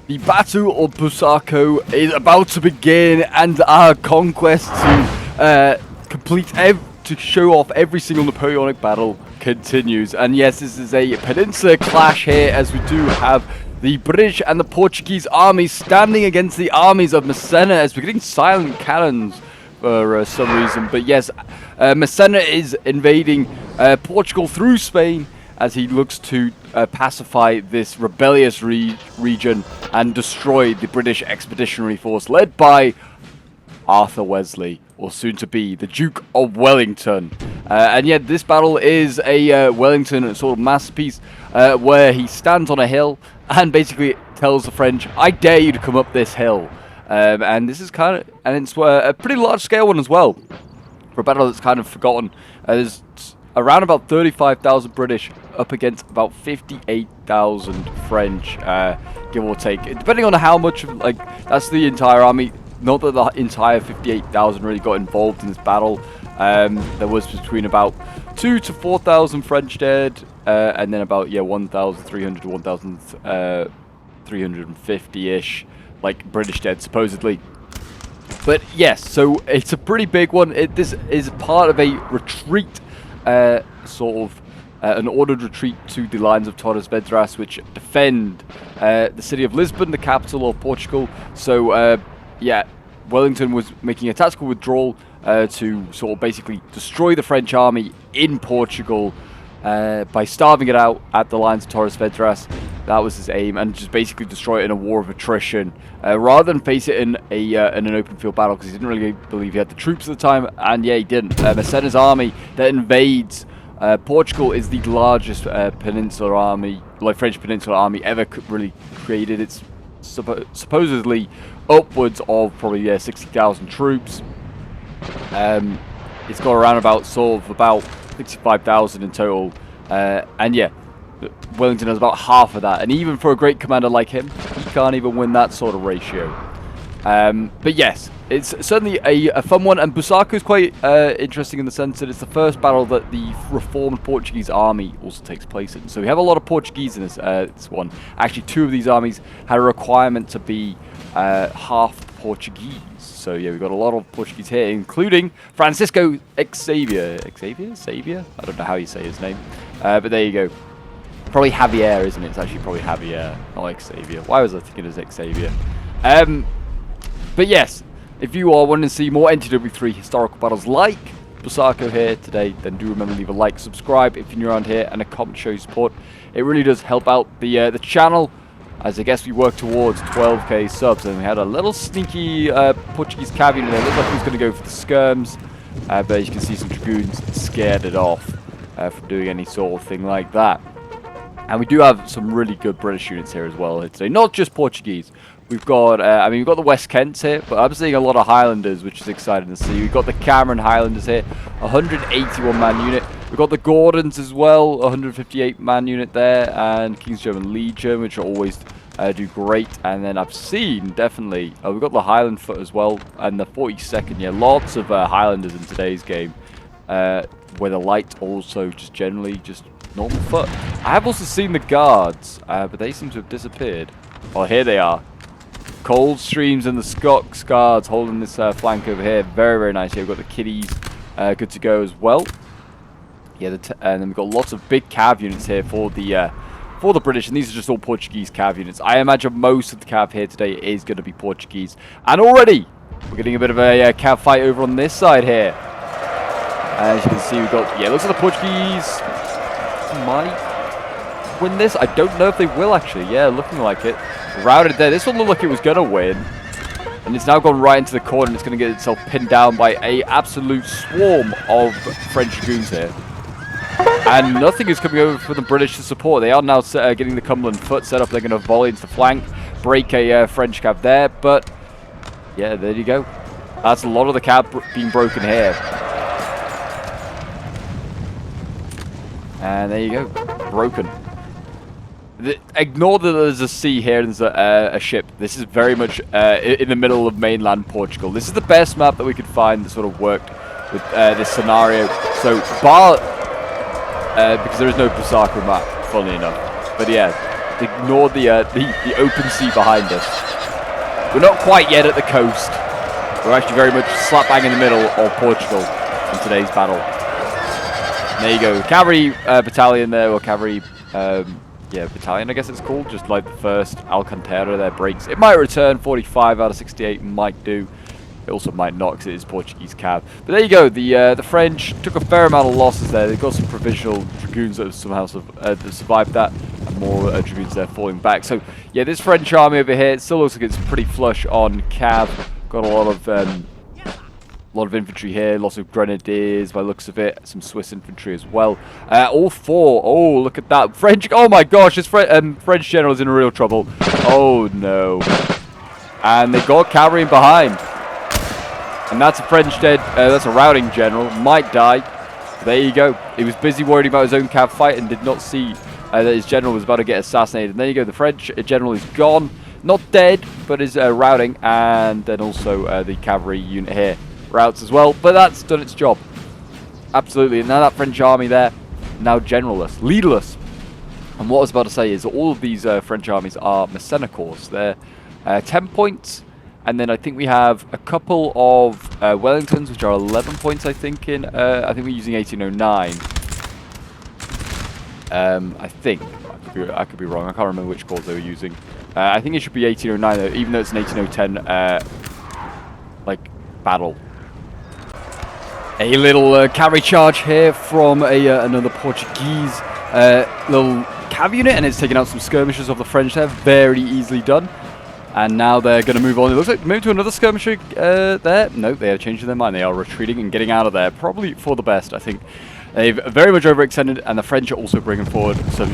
The Battle of Bussaco is about to begin, and our conquest to to show off every single Napoleonic battle continues. And yes, this is a peninsula clash here, as we do have the British and the Portuguese armies standing against the armies of Massena, as we're getting silent cannons for some reason. But yes, Massena is invading Portugal through Spain, as he looks to pacify this rebellious region and destroy the British Expeditionary Force led by Arthur Wesley, or soon to be the Duke of Wellington. And yet this battle is a Wellington sort of masterpiece, where he stands on a hill and basically tells the French, "I dare you to come up this hill." And this is it's a pretty large scale one as well, for a battle that's kind of forgotten. There's around about 35,000 British up against about 58,000 French, give or take, depending on how much of, that's the entire army. Not that the entire 58,000 really got involved in this battle. There was between about 2,000 to 4,000 French dead, and then about 1,300 to 1,350-ish British dead supposedly. But yes, so it's a pretty big one. This is part of a retreat, an ordered retreat to the lines of Torres Vedras, which defend the city of Lisbon, the capital of Portugal. So Wellington was making a tactical withdrawal to sort of basically destroy the French army in Portugal by starving it out at the lines of Torres Vedras. That was his aim, and just basically destroy it in a war of attrition, rather than face it in an open field battle, because he didn't really believe he had the troops at the time. And yeah, he didn't. Massena's army that invades Portugal is the largest peninsular army, French peninsular army ever really created. It's supposedly upwards of probably 60,000 troops. It's got around about 65,000 in total, and yeah, Wellington has about half of that. And even for a great commander like him, he can't even win that sort of ratio. But yes, it's certainly a fun one, and Bussaco is quite interesting in the sense that it's the first battle that the reformed Portuguese army also takes place in. So we have a lot of Portuguese in this one. Actually, two of these armies had a requirement to be half Portuguese. So yeah, we've got a lot of Portuguese here, including Francisco Xavier. Xavier? I don't know how you say his name. But there you go. Probably Javier, isn't it? It's actually probably Javier, not Xavier. Why was I thinking it was Xavier? But yes, if you are wanting to see more NTW3 historical battles like Bussaco here today, then do remember to leave a like, subscribe if you're new around here, and a comment to show your support. It really does help out the channel, as I guess we work towards 12k subs. And we had a little sneaky Portuguese cav unit there. It looked like he was going to go for the skirms, but as you can see, some dragoons scared it off from doing any sort of thing like that. And we do have some really good British units here as well today, not just Portuguese. We've got, we've got the West Kents here, but I'm seeing a lot of Highlanders, which is exciting to see. We've got the Cameron Highlanders here, 181-man unit. We've got the Gordons as well, 158-man unit there, and King's German Legion, which always do great. And then I've seen, definitely, we've got the Highland Foot as well, and the 42nd, lots of Highlanders in today's game, where the light also just generally just normal foot. I have also seen the Guards, but they seem to have disappeared. Oh, here they are. Coldstreams and the Scots Guards holding this flank over here. Very, very nice. Here we've got the Kiddies good to go as well. Yeah, and then we've got lots of big cav units here for the British, and these are just all Portuguese cav units. I imagine most of the cav here today is going to be Portuguese. And already we're getting a bit of a cav fight over on this side here. As you can see, we've got, looks like the Portuguese might win this. I don't know if they will actually. Yeah, looking like it. Routed there. This one looked like it was going to win. And it's now gone right into the corner, and it's going to get itself pinned down by a absolute swarm of French dragoons here. And nothing is coming over for the British to support. They are now getting the Cumberland Foot set up. They're going to volley into the flank, break a French cav there. But yeah, there you go. That's a lot of the cav being broken here. And there you go, broken. Ignore that there's a sea here and there's a ship. This is very much in the middle of mainland Portugal. This is the best map that we could find that sort of worked with this scenario. So, because there is no Bussaco map, funnily enough. But yeah, ignored the open sea behind us. We're not quite yet at the coast. We're actually very much slap bang in the middle of Portugal in today's battle. And there you go, cavalry battalion there, or cavalry, yeah, battalion I guess it's called, just like the first Alcantara there breaks. It might return, 45 out of 68 might do. It also might not because it is Portuguese cav. But there you go, the French took a fair amount of losses there. They've got some provisional dragoons that have somehow survived that, and more dragoons there falling back. So yeah, this French army over here, it still looks like it's pretty flush on cav. Got a lot of infantry here, lots of grenadiers by the looks of it, some Swiss infantry as well. All four, oh look at that, French, oh my gosh, this French general is in real trouble. Oh no. And they got cavalry in behind. And that's a French dead, that's a routing general, might die. There you go. He was busy worrying about his own cav fight and did not see that his general was about to get assassinated. And there you go, the French general is gone. Not dead, but is routing. And then also the cavalry unit here routes as well. But that's done its job. Absolutely. And now that French army there, now generalless, leaderless. And what I was about to say is all of these French armies are Massena corps. They're 10 points. And then I think we have a couple of Wellingtons, which are 11 points, I think, in... I think we're using 1809. I think. I could be wrong. I can't remember which corps they were using. I think it should be 1809, though, even though it's an 1810, like, battle. A little cavalry charge here from another Portuguese little cav unit, and it's taking out some skirmishers of the French there. Very easily done. And now they're going to move on. It looks like maybe to another skirmisher there. No, they are changing their mind. They are retreating and getting out of there. Probably for the best, I think. They've very much overextended, and the French are also bringing forward some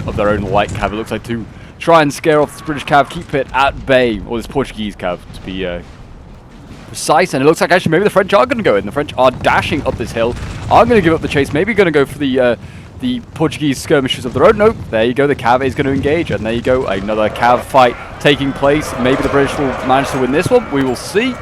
of their own light cav. It looks like to try and scare off this British cav, keep it at bay, or this Portuguese cav, to be precise. And it looks like actually maybe the French are going to go in. The French are dashing up this hill, are going to give up the chase, maybe going to go for the Portuguese skirmishers of the road. Nope, there you go, the cav is going to engage, and there you go, another cav fight taking place. Maybe the British will manage to win this one, we will see.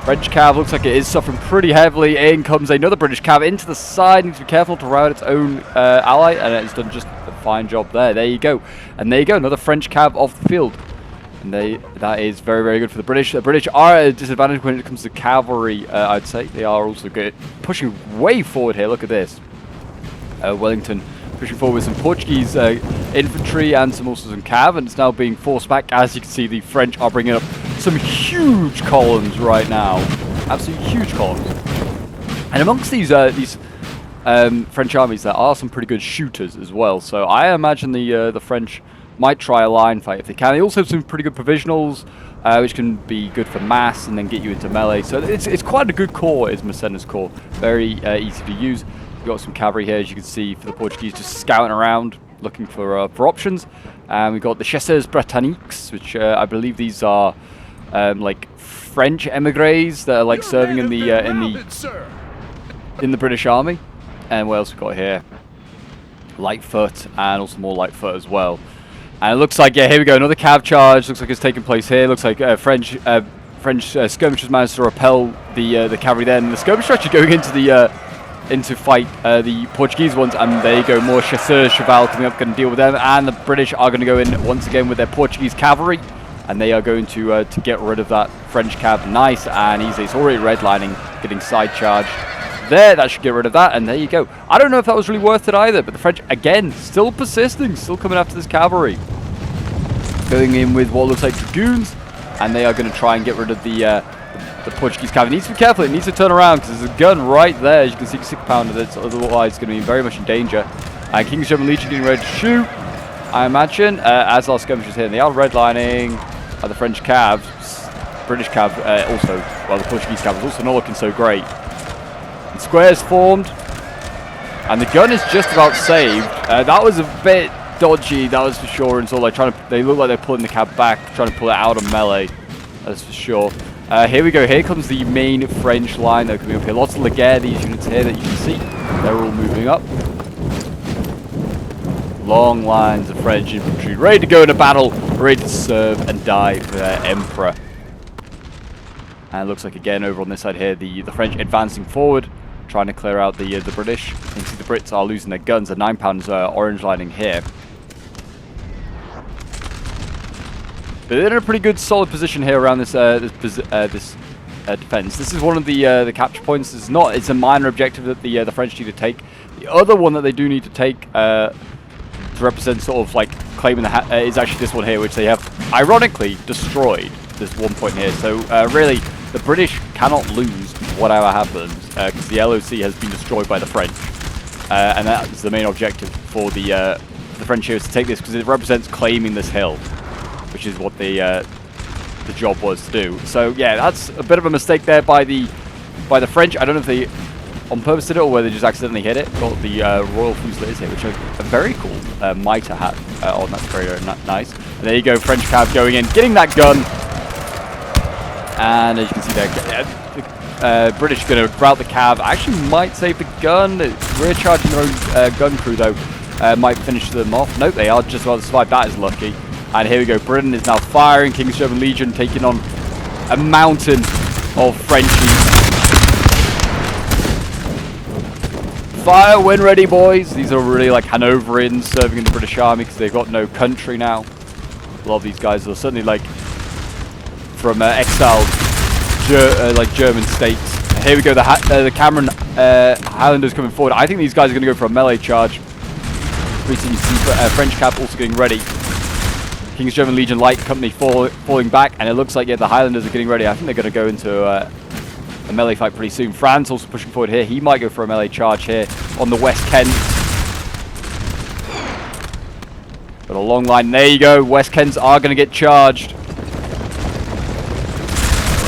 French cav looks like it is suffering pretty heavily. In comes another British cav into the side, needs to be careful to rout its own ally, and it's done just a fine job there. There you go, and there you go, another French cav off the field. And that is very, very good for the British. The British are at a disadvantage when it comes to cavalry, I'd say. They are also good, pushing way forward here, look at this. Wellington pushing forward with some Portuguese infantry and also some cav, and it's now being forced back. As you can see, the French are bringing up some huge columns right now, absolutely huge columns. And amongst these French armies, there are some pretty good shooters as well. So I imagine the French might try a line fight if they can. They also have some pretty good provisionals, which can be good for mass and then get you into melee. So it's quite a good corps, is Massena's corps. Very easy to use. We've got some cavalry here, as you can see, for the Portuguese, just scouting around, looking for options. And we've got the chasseurs britanniques, which I believe these are like French emigres that are like serving in the British Army. And what else we got here? Lightfoot, and also more Lightfoot as well. And it looks like, yeah, here we go, another cav charge. Looks like it's taking place here. Looks like French skirmishers managed to repel the cavalry there, and the skirmishers are actually going into fight the Portuguese ones. And there you go, more chasseurs cheval coming up, going to deal with them. And the British are going to go in once again with their Portuguese cavalry, and they are going to get rid of that French cav nice and easy. It's already redlining, getting side charged. There, that should get rid of that, and there you go. I don't know if that was really worth it either, but the French, again, still persisting, still coming after this cavalry. Going in with what looks like dragoons, and they are going to try and get rid of the Portuguese cavalry. It needs to be careful, it needs to turn around, because there's a gun right there, as you can see, 6-pounder, that's otherwise going to be very much in danger. And King's German Legion getting ready to shoot, I imagine, as our skirmishers here. And they are redlining the French cavs, British cav also, well, the Portuguese cav is also not looking so great. And squares formed, and the gun is just about saved. That was a bit dodgy, that was for sure. And so like they look like they're pulling the cab back, trying to pull it out of melee. That's for sure. Here we go. Here comes the main French line. They're coming up here. Lots of Laguerre, these units here that you can see. They're all moving up. Long lines of French infantry, ready to go into battle, ready to serve and die for their emperor. And it looks like again over on this side here, the French advancing forward, trying to clear out the British. You can see the Brits are losing their guns. The 9-pounders are orange lining here. But they're in a pretty good, solid position here around this defense. This is one of the capture points. It's a minor objective that the French need to take. The other one that they do need to take to represent sort of like claiming the is actually this one here, which they have ironically destroyed. This one point here. So really, the British cannot lose whatever happens because the LOC has been destroyed by the French, and that is the main objective for the French here, is to take this because it represents claiming this hill, which is what the job was to do. So yeah, that's a bit of a mistake there by the French. I don't know if they on purpose did it or whether they just accidentally hit it. Got the Royal Fusiliers here, which are a very cool mitre hat on. That's very, very nice. And there you go, French cav going in, getting that gun. And as you can see there, the British going to rout the cav. Actually might save the gun. Rear charging their own gun crew though. Might finish them off. Nope, they are just about to survive. That is lucky. And here we go. Britain is now firing. King's German Legion taking on a mountain of Frenchies. Fire when ready, boys. These are really like Hanoverians serving in the British Army because they've got no country now. A lot of these guys are certainly like from exiled like German states. Here we go. The Cameron Highlanders coming forward. I think these guys are going to go for a melee charge. Recently, you see French cap also getting ready. King's German Legion Light Company falling back, and it looks like the Highlanders are getting ready. I think they're going to go into a melee fight pretty soon. France also pushing forward here. He might go for a melee charge here on the West Kent. Got a long line. There you go. West Kents are going to get charged. And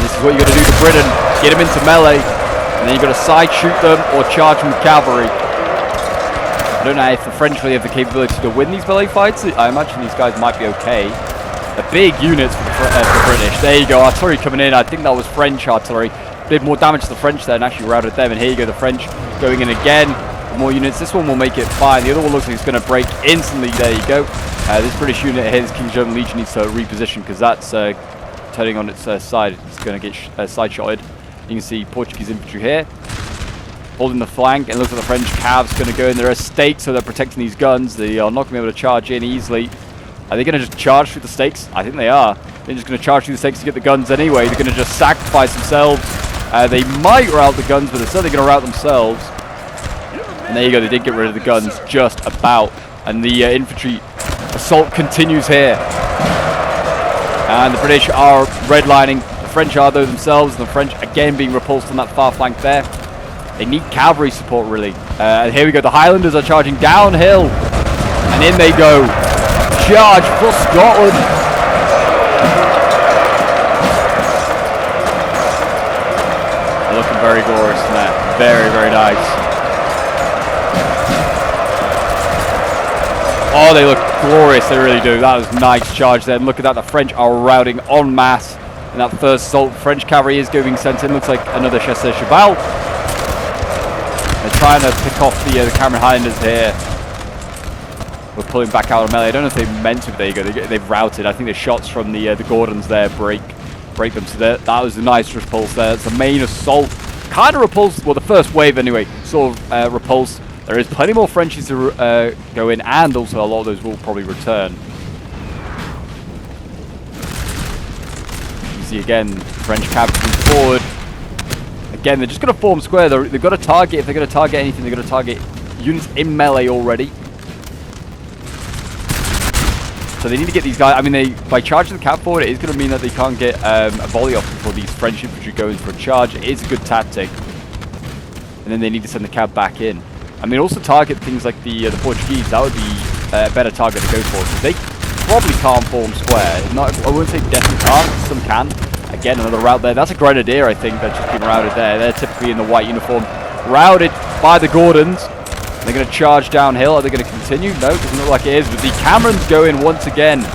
this is what you're going to do to Britain. Get them into melee, and then you've got to side shoot them or charge them with cavalry. I don't know if the French really have the capability to win these melee fights. I imagine these guys might be okay. They're big units for the British. There you go, artillery coming in. I think that was French artillery. Did more damage to the French there and actually routed them. And here you go, the French going in again. More units. This one will make it fine. The other one looks like it's going to break instantly. There you go. This British unit here, this King's German Legion, needs to reposition because that's turning on its side. It's going to get side-shotted. You can see Portuguese infantry here, holding the flank, and it looks like the French cavs going to go in. There are stakes, so they're protecting these guns. They are not going to be able to charge in easily. Are they going to just charge through the stakes? I think they are. They're just going to charge through the stakes to get the guns anyway. They're going to just sacrifice themselves. They might rout the guns, but they're certainly going to rout themselves. And there you go, they did get rid of the guns just about. And the infantry assault continues here. And the British are redlining. The French are though themselves, and the French again being repulsed on that far flank there. They need cavalry support, really. And here we go. The Highlanders are charging downhill. And in they go. Charge for Scotland. They're looking very glorious in that. Very, very nice. Oh, they look glorious. They really do. That was a nice charge there. And look at that. The French are routing en masse. In that first assault, French cavalry is going sent in. Looks like another chasseur cheval. They're trying to pick off the Cameron Highlanders here. We're pulling back out of melee. I don't know if they meant to, but there you go. They've routed. I think the shots from the Gordons there break them. So that was a nice repulse there. It's the main assault. Kind of repulsed. Well, the first wave anyway, sort of repulsed. There is plenty more Frenchies to go in, and also a lot of those will probably return. You see again, French cav coming forward. Again, they're just going to form square. They've got to target. If they're going to target anything, they're going to target units in melee already. So they need to get these guys. I mean, by charging the cav forward, it is going to mean that they can't get a volley off before these French infantry go in for a charge. It is a good tactic. And then they need to send the cav back in. I mean, also target things like the Portuguese. That would be a better target to go for, because they probably can't form square. I wouldn't say definitely can't. Some can. Again, another rout there. That's a Grenadier, I think, that's just been routed there. They're typically in the white uniform. Routed by the Gordons. They're going to charge downhill. Are they going to continue? No, it doesn't look like it is. But the Camerons go in once again.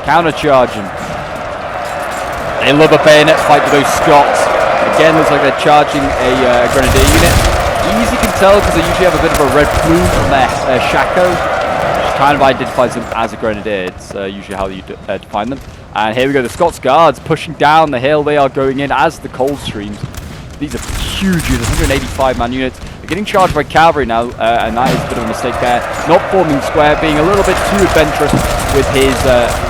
Counter-charging. They love a bayonet fight with those Scots. Again, looks like they're charging a Grenadier unit. Easy can tell because they usually have a bit of a red plume on their shako, which kind of identifies them as a Grenadier. It's usually how you define them. And here we go, the Scots Guards pushing down the hill. They are going in as the Coldstreams. These are huge units, 185-man units. They're getting charged by cavalry now, and that is a bit of a mistake there. Not forming square, being a little bit too adventurous with his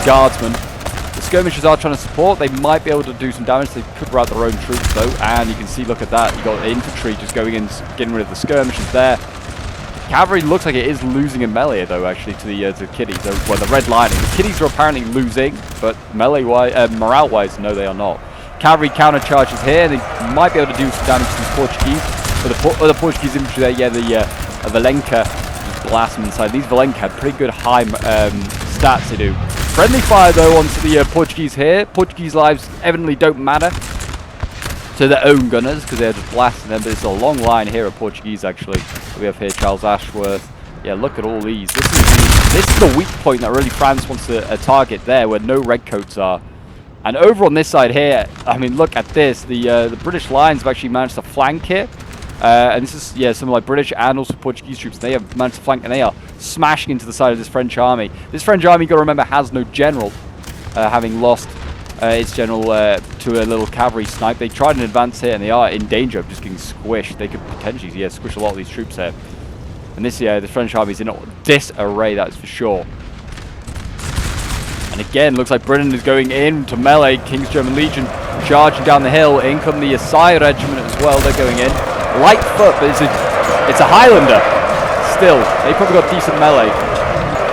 guardsmen. The skirmishers are trying to support. They might be able to do some damage. They could rout their own troops though, and you can see, look at that, you got infantry just going in, getting rid of the skirmishers there. Cavalry looks like it is losing in melee though, actually, to the kiddies. Well, the red lining. The kiddies are apparently losing, but melee-wise, morale-wise, no, they are not. Cavalry counter charges here. They might be able to do some damage to the Portuguese. But the Portuguese infantry there, yeah, the Valenka blast them inside. These Valenka had pretty good high stats, they do. Friendly fire though onto the Portuguese here. Portuguese lives evidently don't matter to their own gunners because they're just blasting them. But it's a long line here of Portuguese actually. We have here Charles Ashworth. Yeah, look at all these. This is the weak point that really France wants to target there, where no redcoats are. And over on this side here, I mean, look at this. The British lines have actually managed to flank here. And this is, yeah, some like British and also Portuguese troops. They have managed to flank, and they are smashing into the side of this French army. This French army, you got to remember, has no general, having lost its general to a little cavalry snipe. They tried an advance here, and they are in danger of just getting squished. They could potentially, yeah, squish a lot of these troops here. And this, yeah, the French army is in disarray, that's for sure. And again, looks like Britain is going in to melee. King's German Legion charging down the hill. In come the Assai Regiment as well. They're going in. Light foot, but it's a Highlander. Still, they probably got decent melee.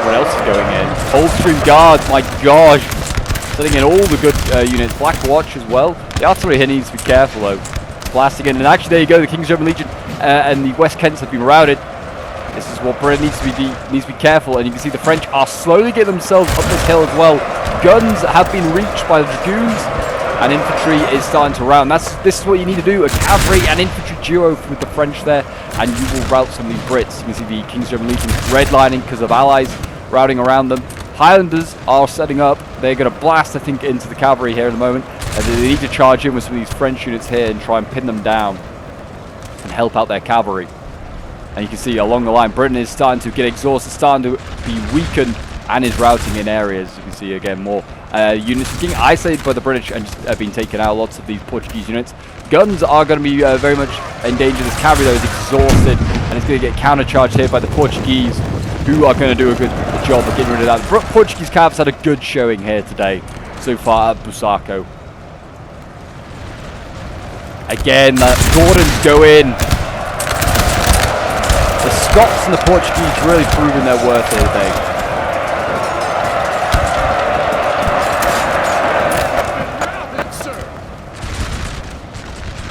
What else is going in? Coldstream Guards, my gosh. Setting in all the good units. Black Watch as well. The artillery here needs to be careful though. Blasting in. And actually, there you go. The King's German Legion and the West Kents have been routed. This is what Britain needs to be careful, and you can see the French are slowly getting themselves up this hill as well. Guns have been reached by the dragoons, and infantry is starting to rout. And this is what you need to do: a cavalry and infantry duo with the French there, and you will rout some of these Brits. You can see the King's German Legion redlining because of allies routing around them. Highlanders are setting up. They're going to blast, I think, into the cavalry here in a moment. And they need to charge in with some of these French units here and try and pin them down and help out their cavalry. And you can see along the line, Britain is starting to get exhausted, starting to be weakened, and is routing in areas. You can see again more units getting isolated by the British and just being taken out. Lots of these Portuguese units. Guns are going to be very much in danger. This cavalry though is exhausted, and it's going to get countercharged here by the Portuguese, who are going to do a good job of getting rid of that. The Portuguese cabs had a good showing here today so far at Bussaco. Again, Gordons go in. The Scots and the Portuguese really proving their worth here today.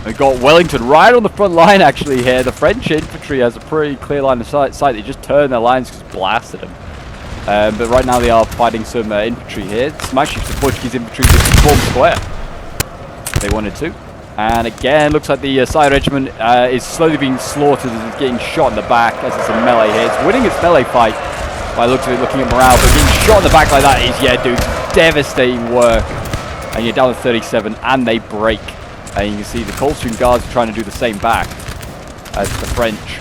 We've got Wellington right on the front line actually here. The French infantry has a pretty clear line of sight. They just turned their lines because blasted them. But right now they are fighting some infantry here. Some actually the Portuguese infantry just formed square. They wanted to. And again, looks like the Assai Regiment is slowly being slaughtered as it's getting shot in the back as it's a melee here. It's winning its melee fight by looks of it, looking at morale, but getting shot in the back like that is, yeah, dude, devastating work. And you're down to 37, and they break. And you can see the Coldstream Guards are trying to do the same back as the French,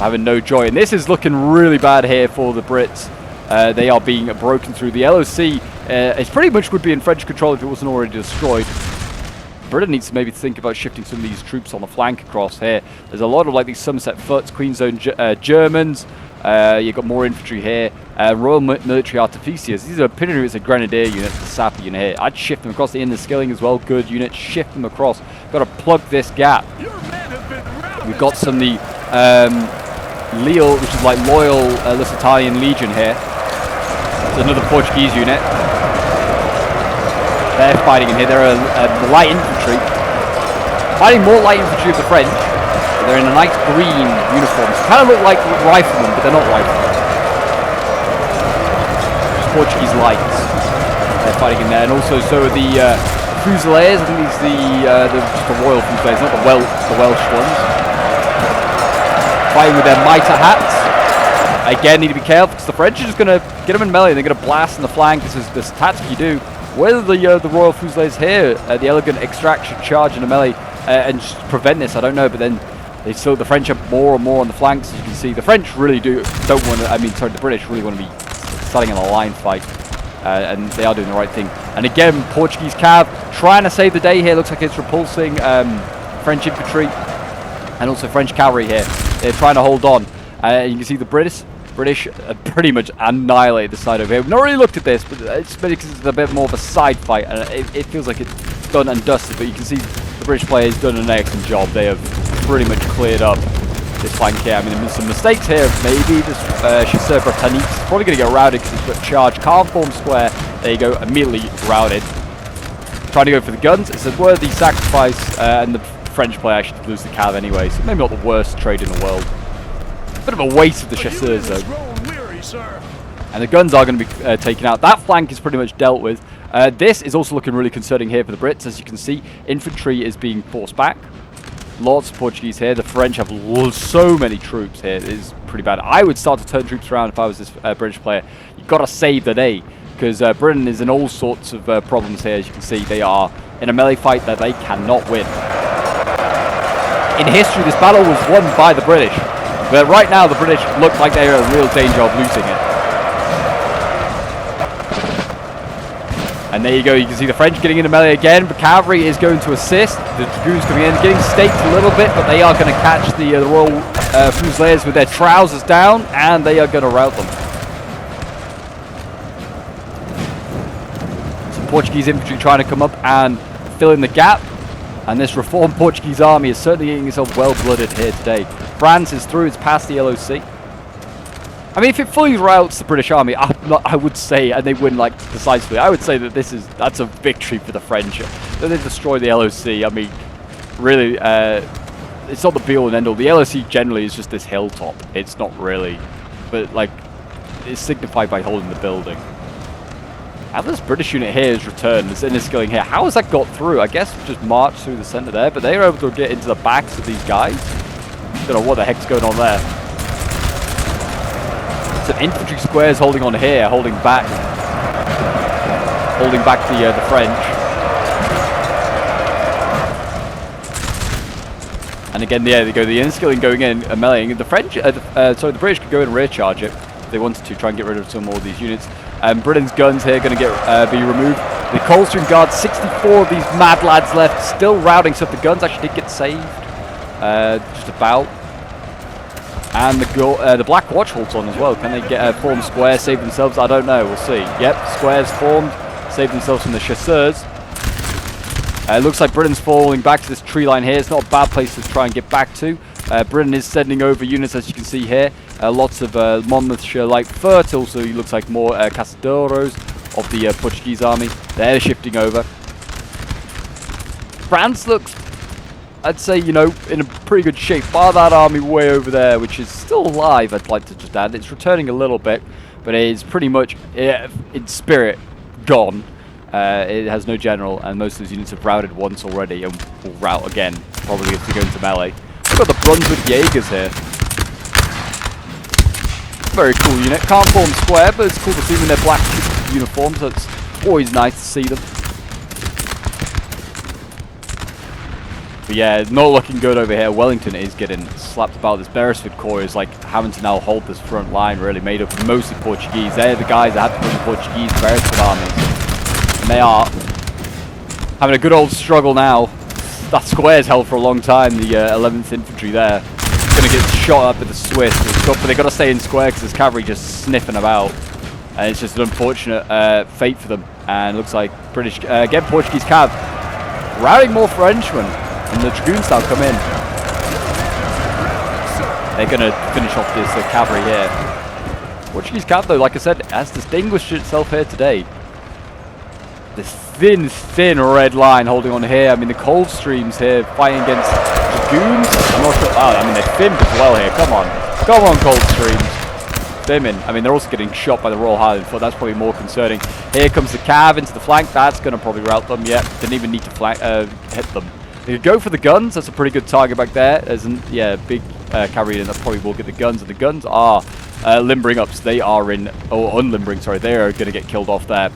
having no joy. And this is looking really bad here for the Brits. They are being broken through. The LOC it pretty much would be in French control if it wasn't already destroyed. Britain needs to maybe think about shifting some of these troops on the flank across here. There's a lot of like these Somerset Foots, Queen's Own Germans. You've got more infantry here. Royal Military Artificers. These are Pinner, it's a Grenadier unit, the sapper unit here. I'd shift them across the Inner Skilling as well. Good unit. Shift them across. Got to plug this gap. We've got some the Lille, which is like Loyal Lusitanian Legion here. It's another Portuguese unit. They're fighting in here. They're a light infantry. Fighting more light infantry of the French. They're in a nice green uniforms. Kind of look like riflemen, but they're not riflemen. Just Portuguese lights. They're fighting in there. And also, so are the Fusiliers. I think these are just the Royal Fusiliers, not the Welsh ones. Fighting with their mitre hats. Again, need to be careful because the French are just going to get them in melee. They're going to blast in the flank. This is this tactic you do. Whether the Royal Fusiliers here, the elegant extraction charge in a melee and just prevent this, I don't know. But then the French are more and more on the flanks, as you can see. The French really don't want to. The British really want to be starting in a line fight, and they are doing the right thing. And again, Portuguese cav trying to save the day here. Looks like it's repulsing French infantry and also French cavalry here. They're trying to hold on. You can see the British British pretty much annihilate the side over here. We've not really looked at this, but it's because it's a bit more of a side fight, and it feels like it's done and dusted, but you can see the British players done an excellent job. They have pretty much cleared up this flank here. I mean, there's some mistakes here. Maybe this Chasseur Britannique is probably going to get routed because he's got charge. Can't form square. There you go, immediately routed. Trying to go for the guns. It's a worthy sacrifice, and the French player actually did lose the cav anyway, so maybe not the worst trade in the world. Bit of a waste of the Chasseurs though. And the guns are going to be taken out. That flank is pretty much dealt with. This is also looking really concerning here for the Brits. As you can see, infantry is being forced back. Lots of Portuguese here. The French have so many troops here. It is pretty bad. I would start to turn troops around if I was this British player. You've got to save the day, because Britain is in all sorts of problems here. As you can see, they are in a melee fight that they cannot win. In history, this battle was won by the British. But right now, the British look like they are in real danger of losing it. And there you go, you can see the French getting into melee again, but cavalry is going to assist. The dragoons coming in, getting staked a little bit, but they are going to catch the Royal Fusiliers with their trousers down, and they are going to rout them. Some Portuguese infantry trying to come up and fill in the gap. And this reformed Portuguese army is certainly getting itself well-blooded here today. France is through, it's past the LOC. I mean, if it fully routs the British army, I would say, and they win like decisively, I would say that that's a victory for the French. That they destroy the LOC. I mean, really, it's not the be-all and end-all. The LOC generally is just this hilltop. It's not really, but like, it's signified by holding the building. How this British unit here is returned, this inner skilling here. How has that got through? I guess just marched through the center there, but they were able to get into the backs of these guys. Don't know what the heck's going on there. Some infantry squares holding on here, holding back the French. And again, there they go. The inner skilling going in, meleeing. The French, the British could go and rear charge it if they wanted to, try and get rid of some more of these units. Britain's guns here going to be removed. The Coldstream Guards, 64 of these mad lads left, still routing. So if the guns actually did get saved, just about. And the Black Watch holds on as well. Can they get form square, save themselves? I don't know. We'll see. Yep, squares formed, save themselves from the Chasseurs. It looks like Britain's falling back to this tree line here. It's not a bad place to try and get back to. Britain is sending over units, as you can see here. Lots of Monmouthshire light foot. Also, it looks like more Caçadores of the Portuguese army. They're shifting over. France looks, I'd say, you know, in a pretty good shape. Bar that army way over there, which is still alive, I'd like to just add. It's returning a little bit, but it is pretty much, in spirit, gone. It has no general, and most of those units have routed once already, and will rout again, probably if they go into melee. We've got the Brunswick Jaegers here. Very cool unit. Can't form square, but it's cool to see them in their black uniforms, so it's always nice to see them. But yeah, not looking good over here. Wellington is getting slapped about. This Beresford Corps is like having to now hold this front line, really made up of mostly Portuguese. They're the guys that have to put the Portuguese Beresford armies. And they are having a good old struggle now. That square's held for a long time, the 11th Infantry there. It's going to get shot up with the Swiss, but they've got to stay in square because there's cavalry just sniffing about. And it's just an unfortunate fate for them. And it looks like British, again, Portuguese cav routing more Frenchmen. And the Dragoons now come in. They're going to finish off this cavalry here. Portuguese cav, though, like I said, has distinguished itself here today. This thin red line holding on here. I mean, the Coldstreams here fighting against Dragoons. I'm not sure. Oh, I mean, they're thinned as well here. Come on. Come on, Coldstreams. Thimming. I mean, they're also getting shot by the Royal Highland Foot. That's probably more concerning. Here comes the cav into the flank. That's going to probably rout them. Yeah, didn't even need to hit them. They could go for the guns. That's a pretty good target back there. There's big cavalry in that probably will get the guns. And the guns are limbering up. So they are unlimbering, sorry. They are going to get killed off there.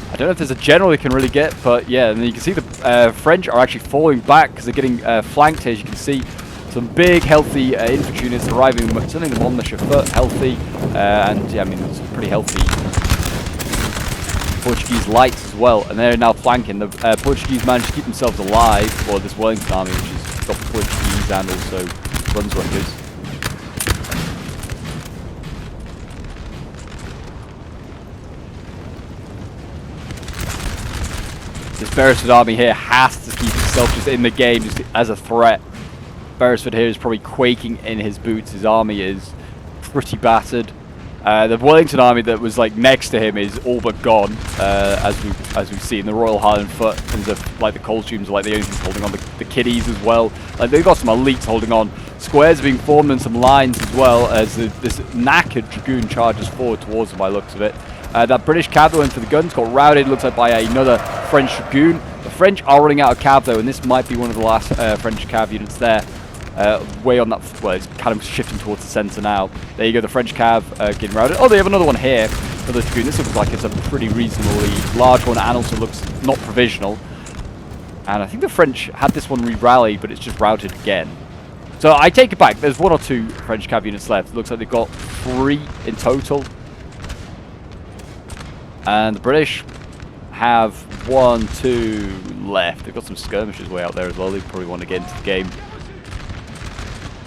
I don't know if there's a general they can really get, but yeah, and then you can see the French are actually falling back because they're getting flanked here. As you can see, some big, healthy infantry units arriving. Certainly the Monmouthshire Foot, healthy, and yeah, I mean, some pretty healthy Portuguese lights as well, and they're now flanking. The Portuguese managed to keep themselves alive for this Wellington army, which has got Portuguese and also Brunswickers. This Beresford army here has to keep itself just in the game, just as a threat. Beresford here is probably quaking in his boots. His army is pretty battered. The Wellington army that was like next to him is all but gone, as we've seen. The Royal Highland Foot and the Coldstreams are like the only things holding on. The Kiddies as well. Like they've got some elites holding on. Squares are being formed in some lines as well as this knackered dragoon charges forward towards them by the looks of it. That British cav that went for the guns got routed, looks like, by another French dragoon. The French are running out of cav though, and this might be one of the last French cav units there. Way on that, well, it's kind of shifting towards the centre now. There you go, the French cav getting routed. Oh, they have another one here. Another dragoon. This looks like it's a pretty reasonably large one and also looks not provisional. And I think the French had this one re-rallied, but it's just routed again. So I take it back. There's 1 or 2 French cav units left. It looks like they've got 3 in total. And the British have 1, 2 left. They've got some skirmishers way out there as well. They probably want to get into the game.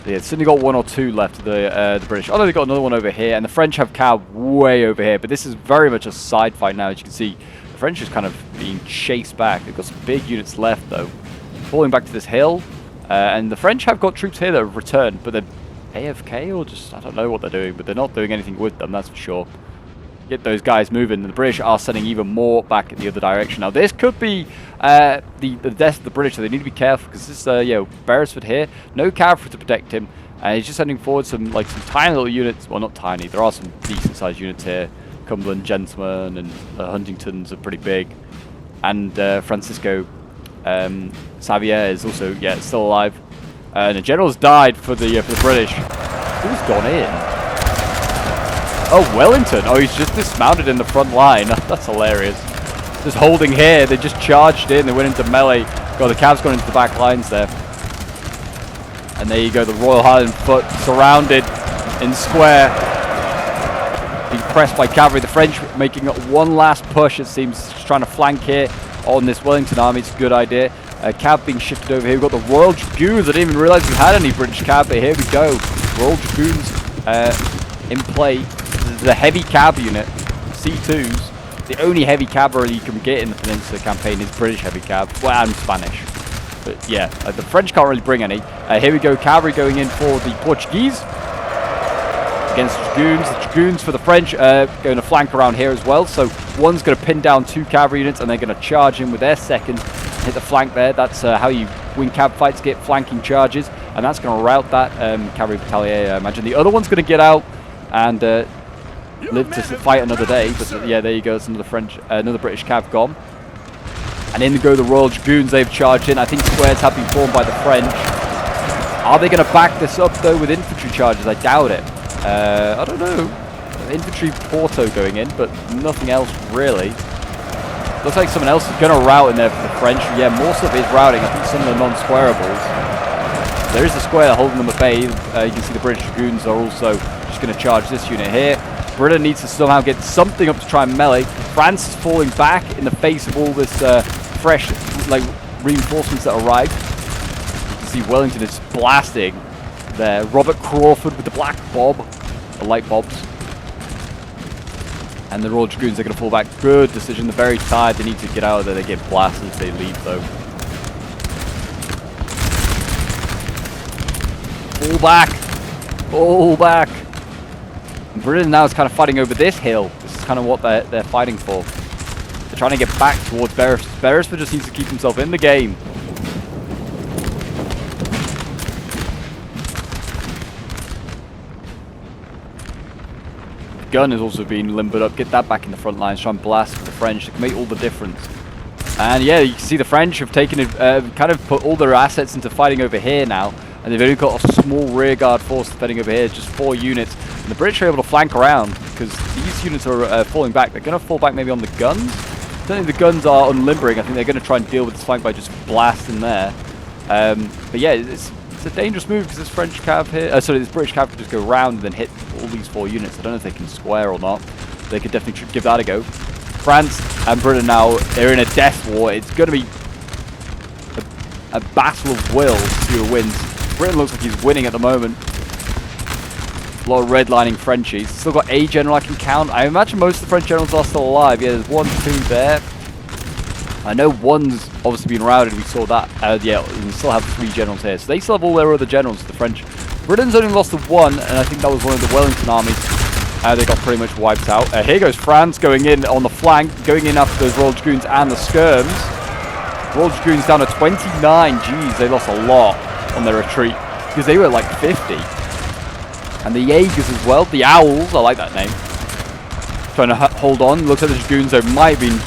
Yeah, it's only got 1 or 2 left, the British. Oh no, they've got another one over here, and the French have cav way over here, but this is very much a side fight now. As you can see, the French is kind of being chased back. They've got some big units left, though, falling back to this hill, and the French have got troops here that have returned, but they're AFK, or just, I don't know what they're doing, but they're not doing anything with them, that's for sure. Get those guys moving, and the British are sending even more back in the other direction. Now, this could be the death of the British, so they need to be careful, because this is, Beresford here, no cavalry to protect him, and he's just sending forward some tiny little units. Well, not tiny, there are some decent-sized units here. Cumberland Gentlemen and Huntingtons are pretty big, and Francisco Xavier is also, still alive. And the general's died for the British. Who's gone in? Oh, Wellington. Oh, he's just dismounted in the front line. That's hilarious. Just holding here. They just charged in. They went into melee. God, the cav's gone into the back lines there. And there you go. The Royal Highland Foot surrounded in square. Being pressed by cavalry. The French making one last push, it seems. Just trying to flank here on this Wellington army. It's a good idea. Cav being shifted over here. We've got the Royal Dragoons. I didn't even realize we had any British cav, but here we go. Royal Dragoons in play. The heavy cav unit, C2s, the only heavy cavalry you can get in the Peninsula campaign is British heavy cav, well, and Spanish. But yeah, the French can't really bring any. Here we go, cavalry going in for the Portuguese against Dragoons. The Dragoons for the French going to flank around here as well. So one's going to pin down 2 cavalry units, and they're going to charge in with their second, hit the flank there. That's how you win cav fights, get flanking charges, and that's going to rout that cavalry battalion, I imagine. The other one's going to get out and live to fight another day, but yeah, there you go. It's another British cav gone, and in go the Royal Dragoons. They've charged in. I think squares have been formed by the French. Are they going to back this up though with infantry charges? I doubt it. I don't know. Infantry Porto going in, but nothing else really. Looks like someone else is going to rout in there for the French. Yeah, more stuff is routing. I think some of the non-squarables. There is a square holding them at bay. You can see the British Dragoons are also just going to charge this unit here. Britain needs to somehow get something up to try and melee. France is falling back in the face of all this fresh reinforcements that arrived. You can see Wellington is blasting there. Robert Crawford with the black bob, the light bobs. And the Royal Dragoons are going to fall back. Good decision. They're very tired. They need to get out of there. They get blasted if they leave though. Fall back. Fall back. Britain now is kind of fighting over this hill. This is kind of what they're fighting for. They're trying to get back towards Beresford. Beresford just needs to keep himself in the game. The gun is also being limbered up. Get that back in the front lines. Try and blast the French. It can make all the difference. And yeah, you can see the French have taken it, kind of put all their assets into fighting over here now. And they've only got a small rearguard force defending over here, just 4 units. And the British are able to flank around because these units are falling back. They're going to fall back maybe on the guns. I don't think the guns are unlimbering. I think they're going to try and deal with this flank by just blasting there. But yeah, it's a dangerous move because this French cav here, this British cav could just go round and then hit all these 4 units. I don't know if they can square or not. They could definitely give that a go. France and Britain now are in a death war. It's going to be a battle of will to see who wins. Britain looks like he's winning at the moment. A lot of redlining Frenchies. Still got a general I can count. I imagine most of the French generals are still alive. Yeah, there's 1, 2 there. I know one's obviously been routed. We saw that. Yeah, we still have 3 generals here. So they still have all their other generals, the French. Britain's only lost the 1, and I think that was one of the Wellington armies. They got pretty much wiped out. Here goes France going in on the flank, going in after those Royal Dragoons and the Skirms. Royal Dragoons down to 29. Jeez, they lost a lot on their retreat because they were like 50. And the Jaegers as well, the Owls, I like that name. Trying to hold on. Looks like the Dragoons, though, might have been,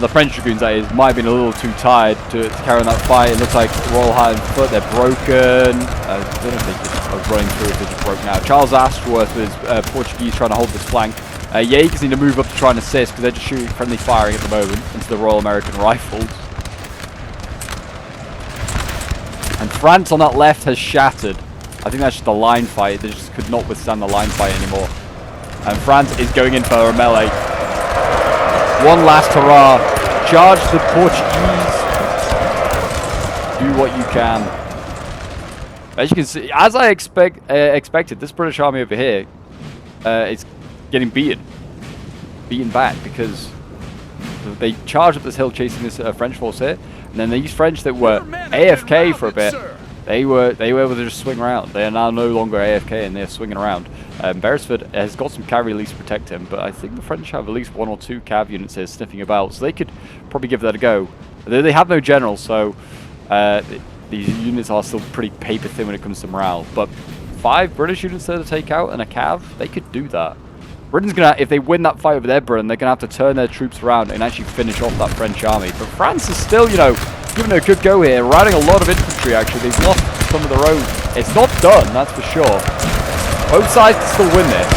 the French Dragoons, that is, might have been a little too tired to carry on that fight. It looks like Royal Highland Foot, they're broken. I don't know if they just are running through, if they just broke now. Charles Ashworth is Portuguese trying to hold this flank. Jaegers need to move up to try and assist because they're just shooting friendly firing at the moment into the Royal American Rifles. And France on that left has shattered. I think that's just a line fight. They just could not withstand the line fight anymore. And France is going in for a melee. One last hurrah. Charge the Portuguese. Do what you can. As you can see, as I expected, this British army over here is getting beaten back because they charged up this hill chasing this French force here, and then these French that were AFK for a bit, they were able to just swing around. They are now no longer AFK and they're swinging around. Beresford has got some cavalry at least to protect him, but I think the French have at least 1 or 2 cav units here sniffing about, so they could probably give that a go. They have no generals, so these units are still pretty paper thin when it comes to morale. But 5 British units there to take out and a cav, they could do that. Britain's gonna, if they win that fight over their Britain, they're gonna have to turn their troops around and actually finish off that French army. But France is still, you know, giving it a good go here, riding a lot of infantry actually. They've lost some of their own. It's not done, that's for sure. Both sides can still win this.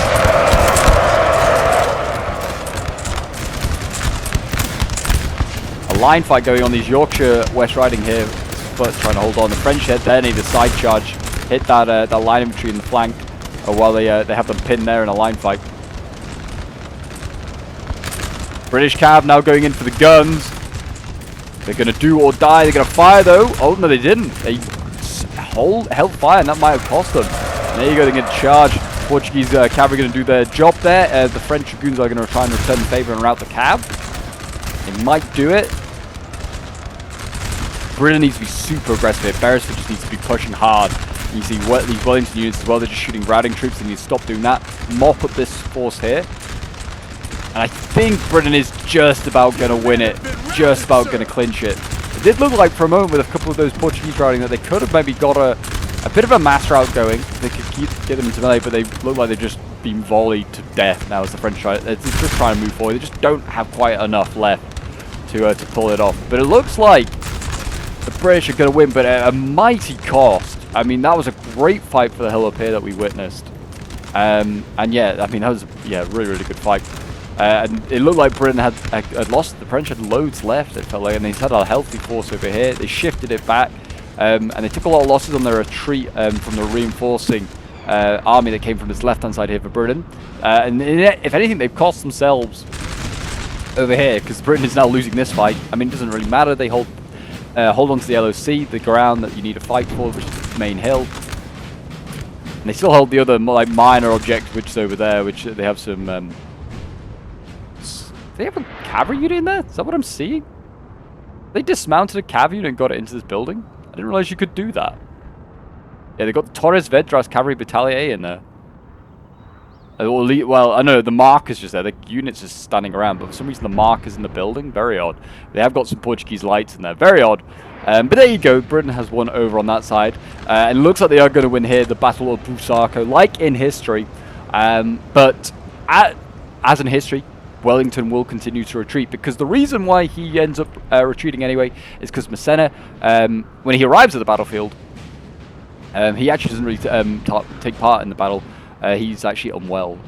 A line fight going on, these Yorkshire West Riding here, but trying to hold on. The French head there need a side charge, hit that line infantry in the flank, while they have them pinned there in a line fight. British cav now going in for the guns. They're going to do or die. They're going to fire though. Oh no, they didn't. They held fire, and that might have cost them. And there you go. They're going to charge. Portuguese cav are going to do their job there. The French dragoons are going to try and return the favour and rout the cav. They might do it. Britain needs to be super aggressive here. Beresford just needs to be pushing hard. You see these Wellington units as well. They're just shooting routing troops. They need to stop doing that. Mop up this force here. And I think Britain is just about going to win it. Just about going to clinch it. It did look like for a moment with a couple of those Portuguese routing that they could have maybe got a bit of a mass rout going. They could get them into melee, but they look like they've just been volleyed to death now as the French try. They're just trying to move forward. They just don't have quite enough left to pull it off. But it looks like the British are going to win, but at a mighty cost. I mean, that was a great fight for the hill up here that we witnessed. And yeah, I mean, that was really, really good fight. And it looked like Britain had lost. The French had loads left, it felt like, and they had a healthy force over here. They shifted it back, and they took a lot of losses on their retreat from the reinforcing army that came from this left-hand side here for Britain. And if anything, they've cost themselves over here, because Britain is now losing this fight. I mean, it doesn't really matter. They hold on to the LOC, the ground that you need to fight for, which is the main hill. And they still hold the other like minor objective, which is over there, which they have some... they have a cavalry unit in there? Is that what I'm seeing? They dismounted a cavalry unit and got it into this building? I didn't realize you could do that. Yeah, they got the Torres Vedras Cavalry Battalion in there. Well, I know the marker's just there. The unit's just standing around, but for some reason the marker's in the building. Very odd. They have got some Portuguese lights in there. Very odd. But there you go. Britain has won over on that side. And it looks like they are going to win here, the Battle of Bussaco, like in history. But as in history, Wellington will continue to retreat, because the reason why he ends up retreating anyway is because Massena, when he arrives at the battlefield, he actually doesn't really take part in the battle. He's actually unwell,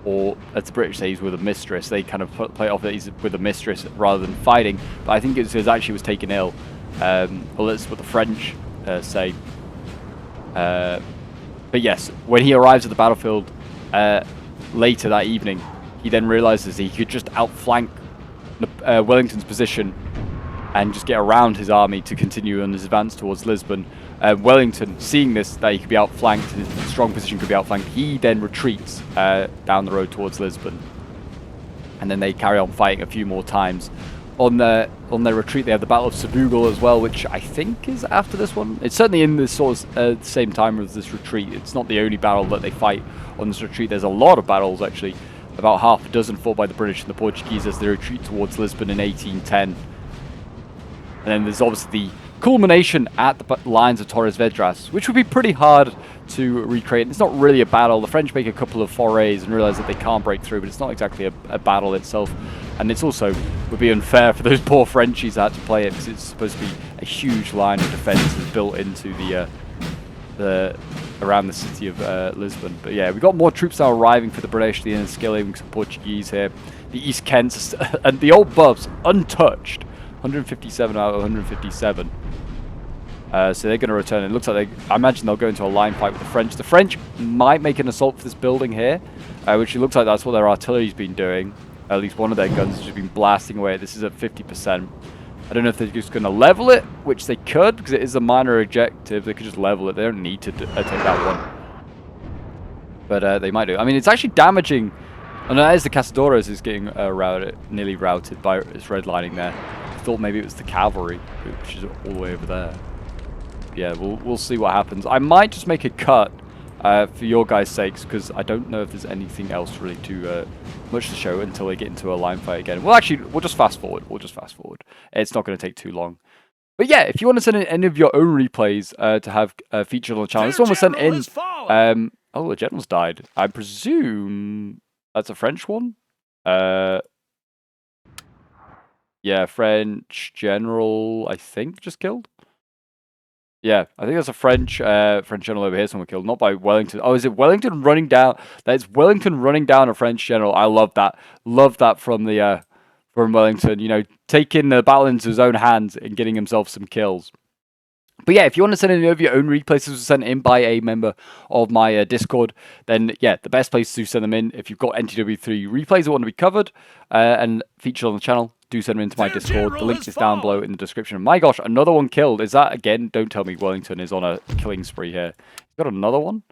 or as the British say, he's with a mistress. They kind of play it off that he's with a mistress rather than fighting, but I think it's because actually was taken ill. Well, that's what the French say. But yes, when he arrives at the battlefield later that evening, he then realizes he could just outflank Wellington's position and just get around his army to continue on his advance towards Lisbon. Wellington, seeing this, that he could be outflanked, his strong position could be outflanked, he then retreats down the road towards Lisbon. And then they carry on fighting a few more times on their retreat. They have the Battle of Sabugal as well, which I think is after this one. It's certainly in this sort of same time as this retreat. It's not the only battle that they fight on this retreat. There's a lot of battles, actually. About half a dozen fought by the British and the Portuguese as they retreat towards Lisbon in 1810. And then there's obviously the culmination at the lines of Torres Vedras, which would be pretty hard to recreate. It's not really a battle. The French make a couple of forays and realize that they can't break through, but it's not exactly a battle itself. And it's also would be unfair for those poor Frenchies that had to play it, because it's supposed to be a huge line of defences built into the around the city of Lisbon. But yeah, we've got more troops now arriving for the British, the Inniskilling, some Portuguese here, the East Kents, and the old Buffs untouched. 157 out of 157. So they're going to return. It looks like I imagine they'll go into a line fight with the French. The French might make an assault for this building here, which it looks like that's what their artillery's been doing. At least one of their guns has just been blasting away. This is at 50%. I don't know if they're just going to level it, which they could, because it is a minor objective. They could just level it. They don't need to take that one. But they might do. I mean, it's actually damaging. And as the Cazadores is getting nearly routed by its redlining there. I thought maybe it was the cavalry, which is all the way over there. Yeah, we'll see what happens. I might just make a cut for your guys' sakes, because I don't know if there's anything else really too much to show until they get into a line fight again. Well, actually, we'll just fast forward. It's not going to take too long. But yeah, if you want to send in any of your own replays to have featured on the channel, this one was sent in. Oh, the general's died. I presume that's a French one. Yeah, French general, I think, just killed. Yeah, I think that's a French general over here. Someone killed, not by Wellington. Oh, is it Wellington running down? That's Wellington running down a French general. I love that. Love that from the from Wellington. You know, taking the battle into his own hands and getting himself some kills. But yeah, if you want to send in your own replays, this was sent in by a member of my Discord, then yeah, the best place to send them in, if you've got NTW3 replays that want to be covered and featured on the channel, do send them into my Discord. The link is down below in the description. My gosh, another one killed. Is that, again, don't tell me Wellington is on a killing spree here. Got another one?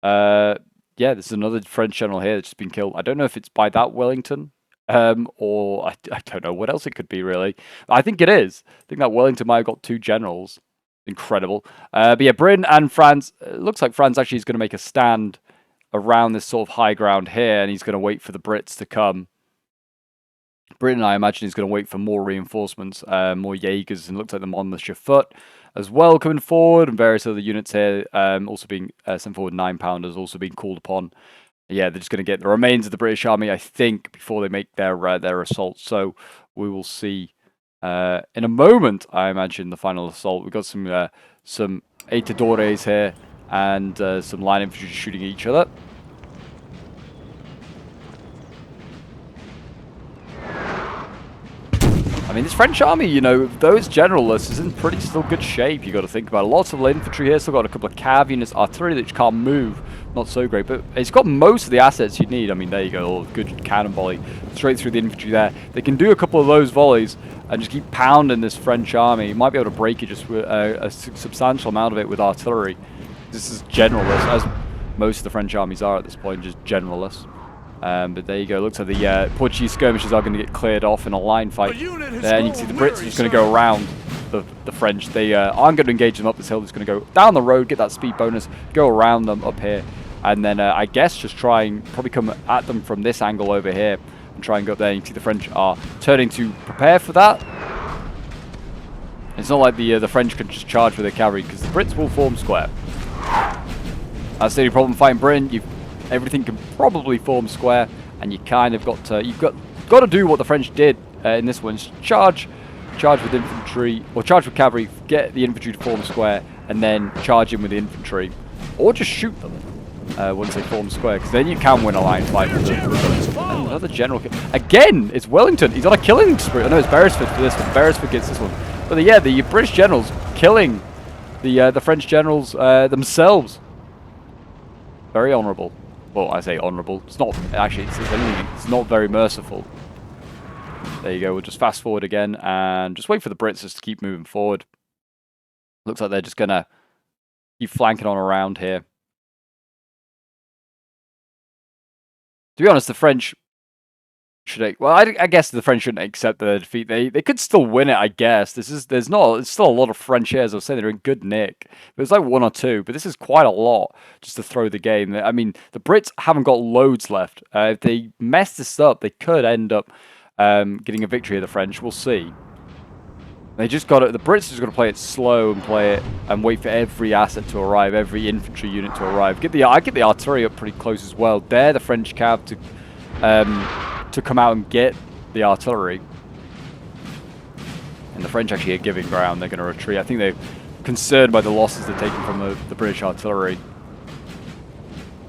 Yeah, this is another French general here that's just been killed. I don't know if it's by that Wellington. Or I don't know what else it could be, really. I think it is. I think that Wellington might have got 2 generals. Incredible. But yeah, Britain and France, it looks like France actually is going to make a stand around this sort of high ground here, and he's going to wait for the Brits to come. Britain, I imagine, is going to wait for more reinforcements, more Jaegers, and it looks like the Monmouthshire Foot as well coming forward, and various other units here also being sent forward. 9-pounders also being called upon. Yeah, they're just going to get the remains of the British Army, I think, before they make their assault. So we will see. In a moment, I imagine, the final assault. We've got some Aitadores here and some line infantry shooting at each other. I mean, this French army, you know, though it's generalless, is in pretty still good shape. You got to think about lots of infantry here. Still got a couple of cav units, artillery that can't move. Not so great, but it's got most of the assets you need. I mean, there you go, all good cannon volley straight through the infantry there. They can do a couple of those volleys and just keep pounding this French army. You might be able to break it just with a substantial amount of it with artillery. This is generalless, as most of the French armies are at this point, just generalless. But there you go. Looks like the Portuguese skirmishers are going to get cleared off in a line fight. There, and you can see the Brits are just going to go around the French. They aren't going to engage them up this hill. They're just going to go down the road, get that speed bonus, go around them up here, and then I guess just try and probably come at them from this angle over here and try and go up there. You can see the French are turning to prepare for that. It's not like the French can just charge with their cavalry, because the Brits will form square. That's the only problem fighting Britain. Everything can probably form square, and you kind of got to do what the French did in this one: charge with infantry, or charge with cavalry, get the infantry to form square, and then charge in with the infantry, or just shoot them once they form square, because then you can win a line fight with them. Another general again. It's Wellington. He's on a killing spree. I know it's Beresford for this one. Beresford gets this one, but yeah, the British generals killing the French generals themselves. Very honourable. Well, I say honourable. It's not actually. It's not very merciful. There you go. We'll just fast forward again and just wait for the Brits just to keep moving forward. Looks like they're just gonna keep flanking on around here. To be honest, the French Well, I guess the French shouldn't accept their defeat. They could still win it, I guess. There's still a lot of French heirs. I was saying they're in good nick. There's like 1 or 2, but this is quite a lot just to throw the game. I mean, the Brits haven't got loads left. If they mess this up, they could end up getting a victory of the French. We'll see. They just got it. The Brits just got to play it slow and play it and wait for every asset to arrive, every infantry unit to arrive. I get the artillery up pretty close as well. Dare the French cav to come out and get the artillery. And the French actually are giving ground. They're going to retreat. I think they're concerned by the losses they're taking from the British artillery.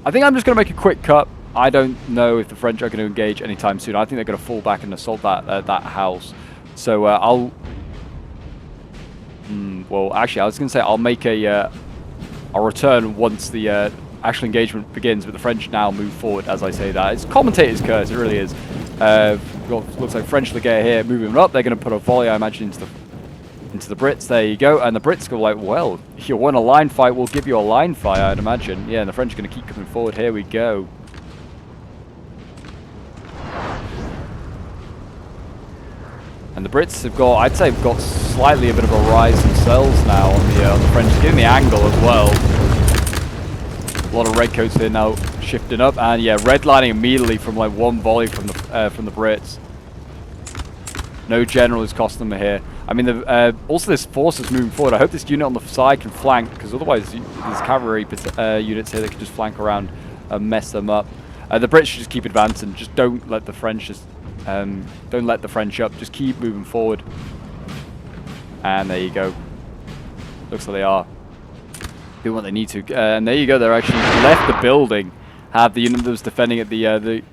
I think I'm just going to make a quick cut. I don't know if the French are going to engage anytime soon. I think they're going to fall back and assault that house. So I'll... well, actually, I was going to say I'll make I'll return once the actual engagement begins, but the French now move forward as I say that. It's commentator's curse, it really is. Looks like French Legaire here moving up. They're going to put a volley, I imagine, into the Brits. There you go. And the Brits go like, well, if you want a line fight, we'll give you a line fight, I'd imagine. Yeah, and the French are going to keep coming forward. Here we go. And the Brits have got, I'd say, have got slightly a bit of a rise themselves now on the French, getting the angle as well. A lot of redcoats here now shifting up, and yeah, redlining immediately from like one volley from the Brits. No general is costing them here. I mean, also this force is moving forward. I hope this unit on the side can flank, because otherwise these cavalry units here that can just flank around and mess them up. The Brits should just keep advancing. Just don't let the French don't let the French up. Just keep moving forward. And there you go. Looks like they are doing what they need to. And there you go. They're actually left the building. Have the unit that was defending at the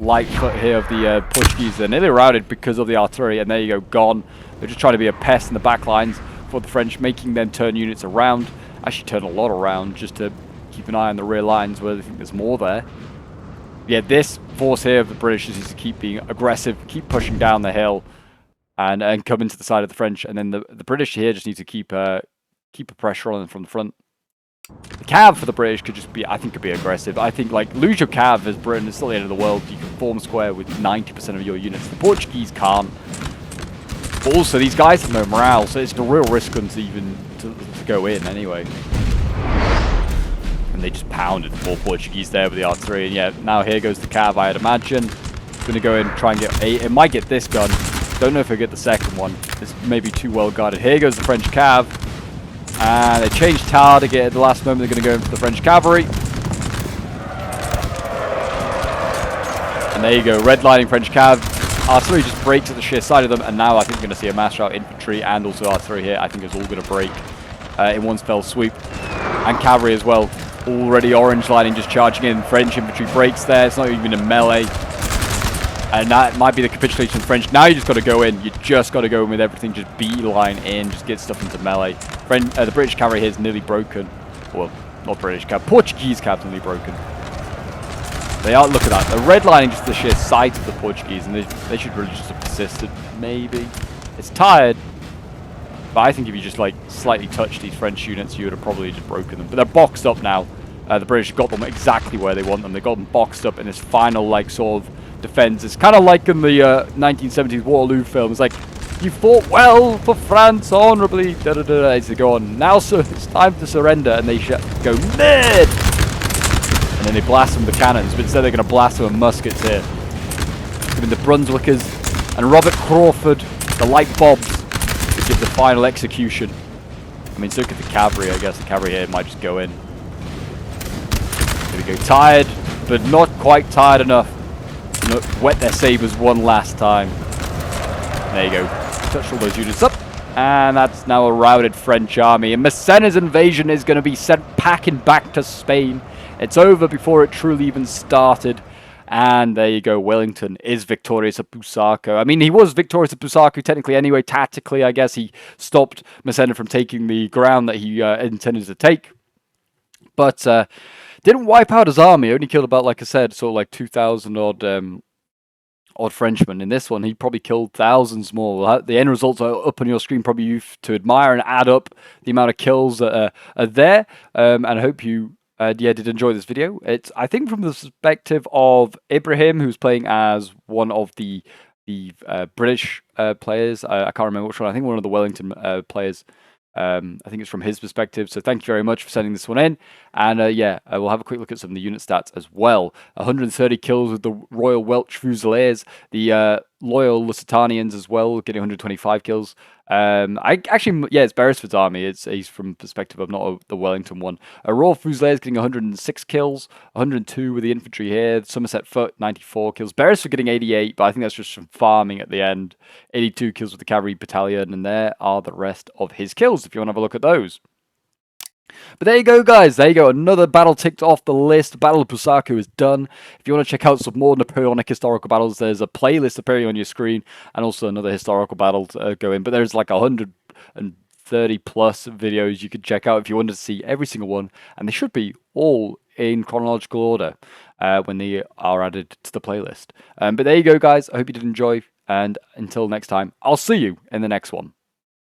light foot here of the Portuguese. They're nearly routed because of the artillery. And there you go. Gone. They're just trying to be a pest in the back lines for the French, making them turn units around. Actually turn a lot around just to keep an eye on the rear lines where they think there's more there. Yeah, this force here of the British is to keep being aggressive, keep pushing down the hill, and come into the side of the French. And then the British here just need to keep a pressure on them from the front. The cav for the British could just be, I think, could be aggressive. I think, like, lose your cav as Britain. It's still the end of the world. You can form square with 90% of your units. The Portuguese can't. But also, these guys have no morale, so it's a real risk on to even to go in anyway. And they just pounded 4 Portuguese there with the artillery. And yeah, now here goes the cav, I'd imagine. It's going to go in and try and get 8. It might get this gun. Don't know if it'll get the second one. It's maybe too well guarded. Here goes the French cav. And they changed tower to get at the last moment. They're going to go in for the French cavalry. And there you go, redlining French cav. Artillery just breaks at the sheer side of them. And now I think we're going to see a mass rout infantry and also artillery here. I think it's all going to break in one fell swoop. And cavalry as well. Already orange lining just charging in. French infantry breaks there. It's not even in melee. And that might be the capitulation of the French. Now you just got to go in. You just got to go in with everything. Just beeline in. Just get stuff into melee. The British cavalry here is nearly broken. Well, not British cav. Portuguese cav's nearly broken. They are. Look at that. They're redlining just the sheer sight of the Portuguese. And they should really just have persisted. Maybe. It's tired. But I think if you just like slightly touch these French units, you would have probably just broken them. But they're boxed up now. The British got them exactly where they want them. They got them boxed up in this final like sort of defense. It's kind of like in the 1970s Waterloo film. It's like, you fought well for France, honorably, da-da-da-da, as they go on. Now, sir, it's time to surrender. And they go, mid! And then they blast them with cannons. But instead they're going to blast them with muskets here. Giving the Brunswickers and Robert Crawford the light bobs to give the final execution. I mean, so could the cavalry, I guess. The cavalry here might just go in. Here we go. Tired, but not quite tired enough. Wet their sabers one last time. There you go. Touch all those units up. And that's now a routed French army. And Massena's invasion is going to be sent packing back to Spain. It's over before it truly even started. And there you go. Wellington is victorious at Bussaco. I mean, he was victorious at Bussaco technically anyway. Tactically, I guess he stopped Massena from taking the ground that he intended to take. But didn't wipe out his army. Only killed about, like I said, sort of like 2,000 odd Frenchmen. In this one, he probably killed thousands more. The end results are up on your screen, probably you to admire and add up the amount of kills that are there. And I hope you Yeah, did enjoy this video. It's, I think, from the perspective of Ibrahim, who's playing as one of the British players. I can't remember which one. I think one of the Wellington players. I think it's from his perspective. So thank you very much for sending this one in. And yeah, we'll have a quick look at some of the unit stats as well. 130 kills with the Royal Welsh Fusiliers. The loyal Lusitanians as well, getting 125 kills. I actually, yeah, it's Beresford's army. He's from perspective of not the Wellington one. Royal Fusiliers getting 106 kills, 102 with the infantry here. Somerset Foot 94 kills. Beresford getting 88, but I think that's just from farming at the end. 82 kills with the cavalry battalion, and there are the rest of his kills. If you want to have a look at those. But there you go, guys. There you go. Another battle ticked off the list. Battle of Bussaco is done. If you want to check out some more Napoleonic historical battles, there's a playlist appearing on your screen, and also another historical battle to go in. But there's like 130 plus videos you could check out if you wanted to see every single one, and they should be all in chronological order when they are added to the playlist. But there you go, guys. I hope you did enjoy, and until next time, I'll see you in the next one.